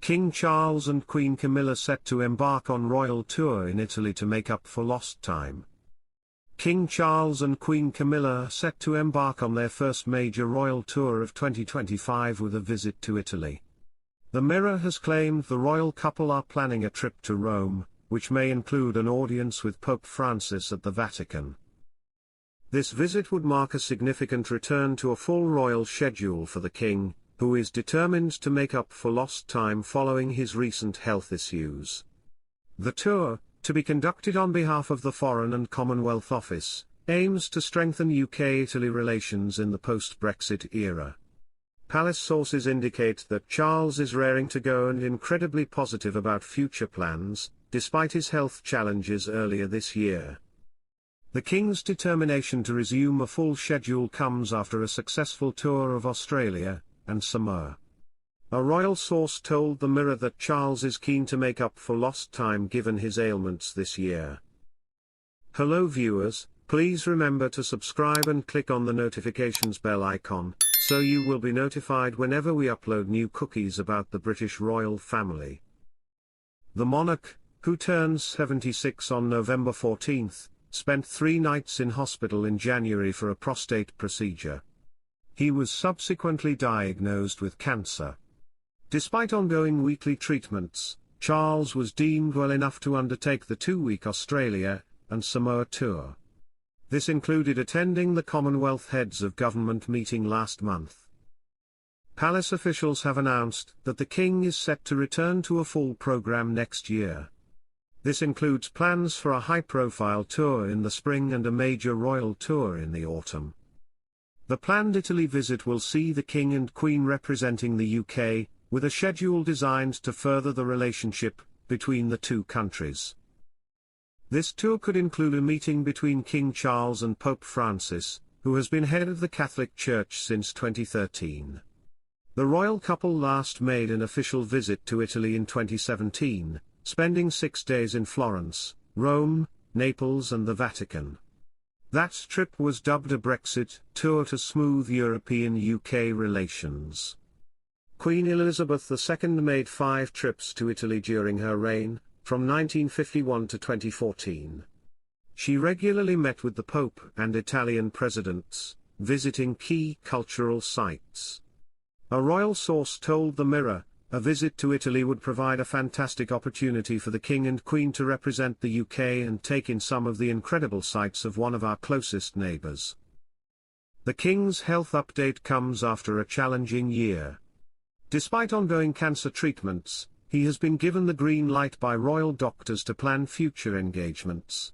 King Charles and Queen Camilla set to embark on royal tour in Italy to make up for lost time. King Charles and Queen Camilla are set to embark on their first major royal tour of 2025 with a visit to Italy. The Mirror has claimed the royal couple are planning a trip to Rome, which may include an audience with Pope Francis at the Vatican. This visit would mark a significant return to a full royal schedule for the king, who is determined to make up for lost time following his recent health issues. The tour, to be conducted on behalf of the Foreign and Commonwealth Office, aims to strengthen UK-Italy relations in the post-Brexit era. Palace sources indicate that Charles is raring to go and incredibly positive about future plans, despite his health challenges earlier this year. The King's determination to resume a full schedule comes after a successful tour of Australia and Samoa. A royal source told the Mirror that Charles is keen to make up for lost time given his ailments this year. Hello viewers, please remember to subscribe and click on the notifications bell icon, so you will be notified whenever we upload new cookies about the British royal family. The monarch, who turns 76 on November 14th, spent 3 nights in hospital in January for a prostate procedure. He was subsequently diagnosed with cancer. Despite ongoing weekly treatments, Charles was deemed well enough to undertake the 2-week Australia and Samoa tour. This included attending the Commonwealth Heads of Government meeting last month. Palace officials have announced that the King is set to return to a full programme next year. This includes plans for a high-profile tour in the spring and a major royal tour in the autumn. The planned Italy visit will see the King and Queen representing the UK, with a schedule designed to further the relationship between the two countries. This tour could include a meeting between King Charles and Pope Francis, who has been head of the Catholic Church since 2013. The royal couple last made an official visit to Italy in 2017, spending 6 days in Florence, Rome, Naples and the Vatican. That trip was dubbed a Brexit tour to smooth European-UK relations. Queen Elizabeth II made 5 trips to Italy during her reign, from 1951 to 2014. She regularly met with the Pope and Italian presidents, visiting key cultural sites. A royal source told the Mirror, a visit to Italy would provide a fantastic opportunity for the King and Queen to represent the UK and take in some of the incredible sights of one of our closest neighbours. The King's health update comes after a challenging year. Despite ongoing cancer treatments, he has been given the green light by royal doctors to plan future engagements.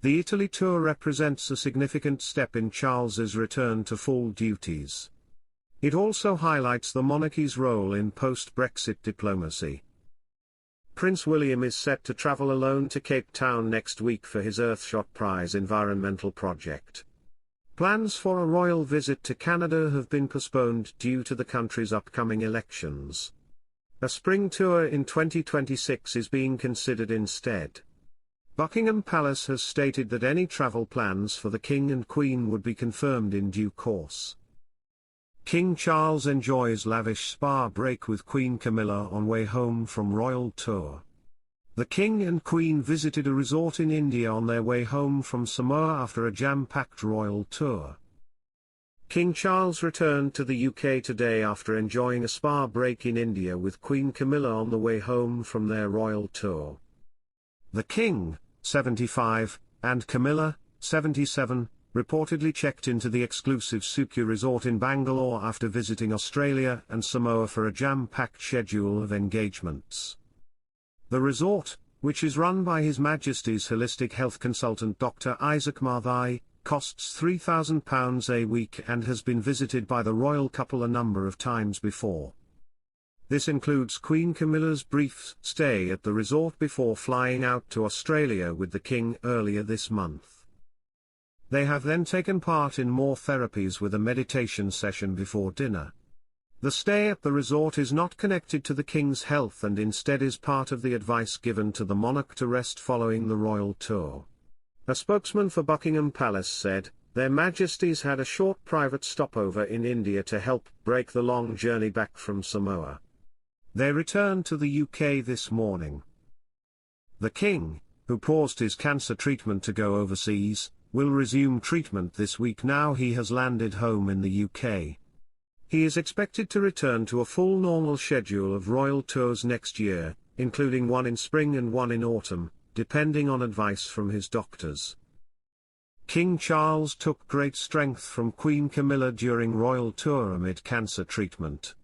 The Italy tour represents a significant step in Charles's return to full duties. It also highlights the monarchy's role in post-Brexit diplomacy. Prince William is set to travel alone to Cape Town next week for his Earthshot Prize environmental project. Plans for a royal visit to Canada have been postponed due to the country's upcoming elections. A spring tour in 2026 is being considered instead. Buckingham Palace has stated that any travel plans for the King and Queen would be confirmed in due course. King Charles enjoys lavish spa break with Queen Camilla on way home from royal tour. The King and Queen visited a resort in India on their way home from Samoa after a jam-packed royal tour. King Charles returned to the UK today after enjoying a spa break in India with Queen Camilla on the way home from their royal tour. The King, 75, and Camilla, 77, reportedly checked into the exclusive Sukha resort in Bangalore after visiting Australia and Samoa for a jam-packed schedule of engagements. The resort, which is run by His Majesty's holistic health consultant Dr. Isaac Marthai, costs £3,000 a week and has been visited by the royal couple a number of times before. This includes Queen Camilla's brief stay at the resort before flying out to Australia with the King earlier this month. They have then taken part in more therapies with a meditation session before dinner. The stay at the resort is not connected to the King's health and instead is part of the advice given to the monarch to rest following the royal tour. A spokesman for Buckingham Palace said, "Their Majesties had a short private stopover in India to help break the long journey back from Samoa. They returned to the UK this morning. The King, who paused his cancer treatment to go overseas, will resume treatment this week now he has landed home in the UK. He is expected to return to a full normal schedule of royal tours next year, including one in spring and one in autumn, depending on advice from his doctors. King Charles took great strength from Queen Camilla during royal tour amid cancer treatment.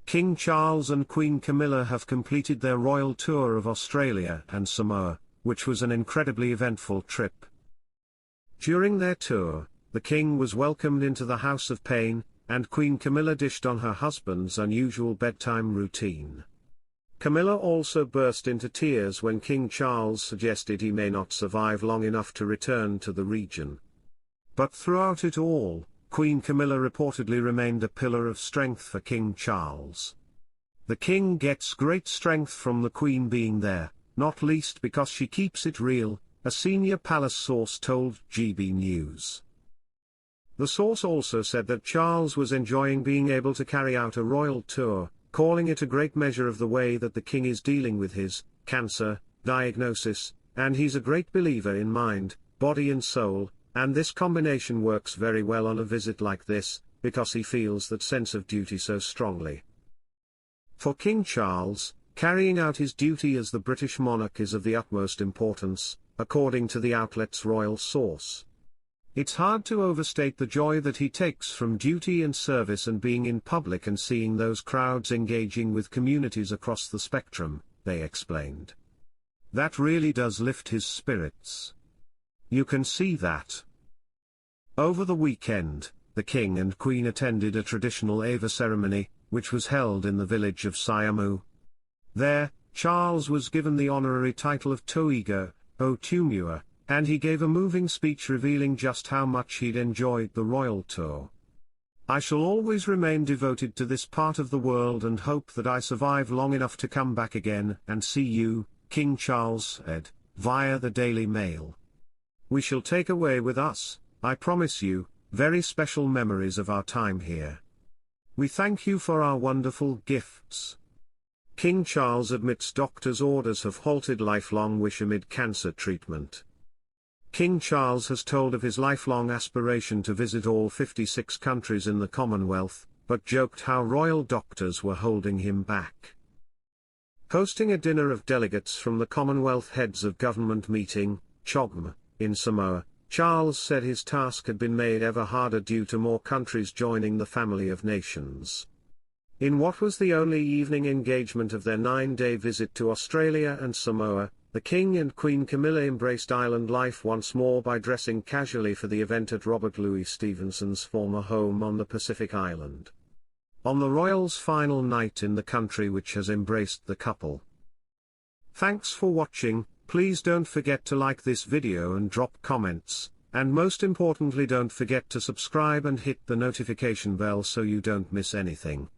King Charles and Queen Camilla have completed their royal tour of Australia and Samoa, which was an incredibly eventful trip. During their tour, the King was welcomed into the House of Pain, and Queen Camilla dished on her husband's unusual bedtime routine. Camilla also burst into tears when King Charles suggested he may not survive long enough to return to the region. But throughout it all, Queen Camilla reportedly remained a pillar of strength for King Charles. The King gets great strength from the Queen being there, not least because she keeps it real, a senior palace source told GB News. The source also said that Charles was enjoying being able to carry out a royal tour, calling it a great measure of the way that the King is dealing with his cancer diagnosis, and he's a great believer in mind, body and soul, and this combination works very well on a visit like this, because he feels that sense of duty so strongly. For King Charles, carrying out his duty as the British monarch is of the utmost importance, according to the outlet's royal source. It's hard to overstate the joy that he takes from duty and service and being in public and seeing those crowds engaging with communities across the spectrum, they explained. That really does lift his spirits. You can see that. Over the weekend, the King and Queen attended a traditional Ava ceremony, which was held in the village of Siamu. There, Charles was given the honorary title of Toiga, o Tumua, and he gave a moving speech revealing just how much he'd enjoyed the royal tour. I shall always remain devoted to this part of the world and hope that I survive long enough to come back again and see you, King Charles said, via the Daily Mail. We shall take away with us, I promise you, very special memories of our time here. We thank you for our wonderful gifts. King Charles admits doctors' orders have halted lifelong wish amid cancer treatment. King Charles has told of his lifelong aspiration to visit all 56 countries in the Commonwealth, but joked how royal doctors were holding him back. Hosting a dinner of delegates from the Commonwealth Heads of Government meeting, CHOGM, in Samoa, Charles said his task had been made ever harder due to more countries joining the family of nations. In what was the only evening engagement of their 9-day visit to Australia and Samoa, the King and Queen Camilla embraced island life once more by dressing casually for the event at Robert Louis Stevenson's former home on the Pacific Island. On the royals' final night in the country which has embraced the couple. Thanks for watching, please don't forget to like this video and drop comments, and most importantly don't forget to subscribe and hit the notification bell so you don't miss anything.